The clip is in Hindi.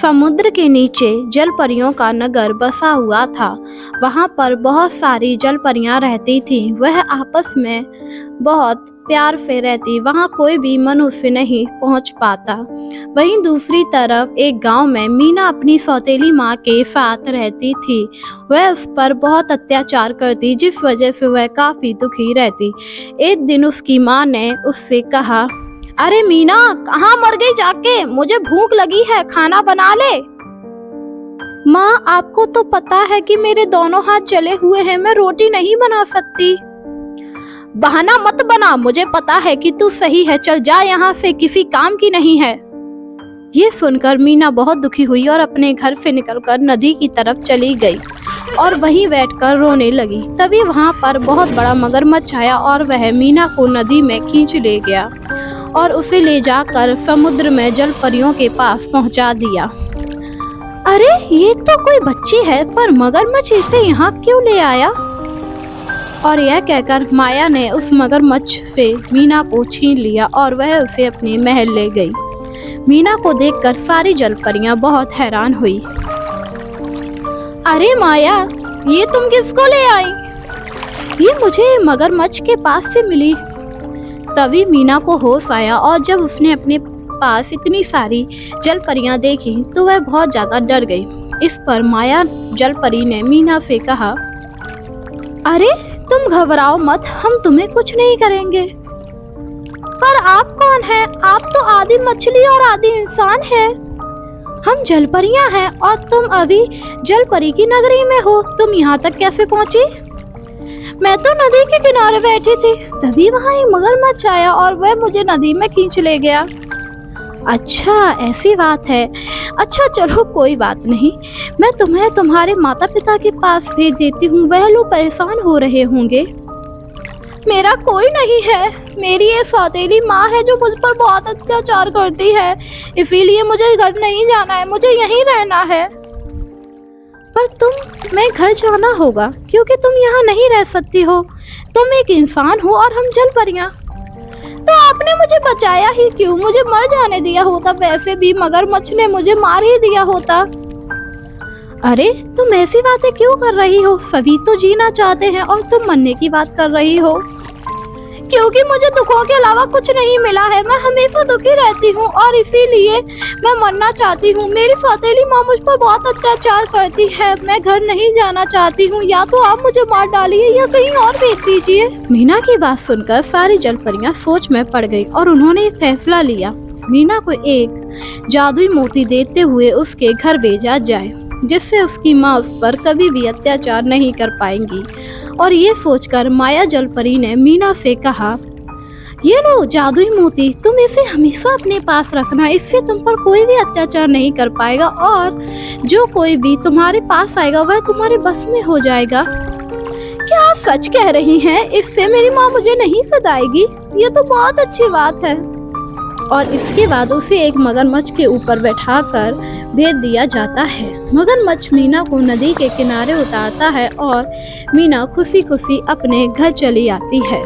समुद्र के नीचे जल परियों का नगर बसा हुआ था। वहाँ पर बहुत सारी जल परियां रहती थीं। वह आपस में बहुत प्यार से रहती। वहाँ कोई भी मनुष्य नहीं पहुँच पाता। वहीं दूसरी तरफ एक गांव में मीना अपनी सौतेली माँ के साथ रहती थी। वह उस पर बहुत अत्याचार करती, जिस वजह से वह काफी दुखी रहती। एक दिन उसकी माँ ने उससे कहा, अरे मीना, कहाँ मर गई जाके? मुझे भूख लगी है, खाना बना ले। माँ, आपको तो पता है कि मेरे दोनों हाथ जले हुए हैं, मैं रोटी नहीं बना सकती। बहाना मत बना, मुझे पता है कि तू सही है। चल जा यहाँ से, किसी काम की नहीं है। ये सुनकर मीना बहुत दुखी हुई और अपने घर से निकलकर नदी की तरफ चली गई और वहीं बैठकर रोने लगी। तभी वहाँ पर बहुत बड़ा मगरमच्छ आया और वह मीना को नदी में खींच ले गया और उसे ले जाकर समुद्र में जल परियों के पास पहुंचा दिया। अरे, ये तो कोई बच्ची है, पर मगरमच्छ इसे यहाँ क्यों ले आया? और यह कहकर माया ने उस मगरमच्छ से मीना को छीन लिया और वह उसे अपने महल ले गई। मीना को देखकर सारी जल परियां बहुत हैरान हुई। अरे माया, ये तुम किसको ले आई? ये मुझे मगरमच्छ के पास से मिली। तभी मीना को होश आया और जब उसने अपने पास इतनी सारी जल परियां देखी तो वह बहुत ज्यादा डर गई। इस पर माया जल परी ने मीना से कहा, अरे तुम घबराओ मत, हम तुम्हें कुछ नहीं करेंगे। पर आप कौन हैं? आप तो आधी मछली और आधी इंसान हैं। हम जल परियां हैं और तुम अभी जल परी की नगरी में हो। तुम यहाँ तक कैसे पहुँची? मैं तो नदी के किनारे बैठी थी, तभी वहाँ एक मगरमच्छ आया और वह मुझे नदी में खींच ले गया। अच्छा, ऐसी बात है। अच्छा चलो, कोई बात नहीं, मैं तुम्हें तुम्हारे माता पिता के पास भेज देती हूँ। वह लोग परेशान हो रहे होंगे। मेरा कोई नहीं है, मेरी ये सौतेली माँ है जो मुझ पर बहुत अत्याचार करती है, इसीलिए मुझे घर नहीं जाना है, मुझे यहीं रहना है। पर तुम्हें घर जाना होगा क्योंकि तुम यहाँ नहीं रह सकती हो। तुम एक इंसान हो और हम जल परियां। तो आपने मुझे बचाया ही क्यों? मुझे मर जाने दिया होता, वैसे भी मगरमच्छ ने मुझे मार ही दिया होता। अरे, तुम ऐसी बातें क्यों कर रही हो? सभी तो जीना चाहते हैं और तुम मरने की बात कर रही हो। क्योंकि मुझे दुखों के अलावा कुछ नहीं मिला है। मैं हमेशा दुखी रहती हूँ और इसीलिए मैं मरना चाहती हूँ। मेरी सौतेली माँ मुझ पर बहुत अत्याचार करती है। मैं घर नहीं जाना चाहती हूँ। या तो आप मुझे मार डालिए या कहीं और भेज दीजिए। मीना की बात सुनकर सारी जल परियां सोच में पड़ गई और उन्होंने एक फैसला लिया। मीना को एक जादुई मोती देते हुए उसके घर भेजा जाए, जिससे उसकी माँ उस पर कभी भी अत्याचार नहीं कर पाएंगी। और ये सोचकर माया जल परी ने मीना से कहा, ये लो जादुई मोती, तुम इसे हमेशा अपने पास रखना। इससे तुम पर कोई भी अत्याचार नहीं कर पाएगा और जो कोई भी तुम्हारे पास आएगा वह तुम्हारे बस में हो जाएगा। क्या आप सच कह रही हैं? इससे मेरी माँ मुझे नहीं सताएगी? ये तो बहुत अच्छी बात है। और इसके बाद उसे एक मगरमच्छ के ऊपर बैठाकर भेज दिया जाता है। मगरमच्छ मीना को नदी के किनारे उतारता है और मीना खुशी खुशी अपने घर चली आती है।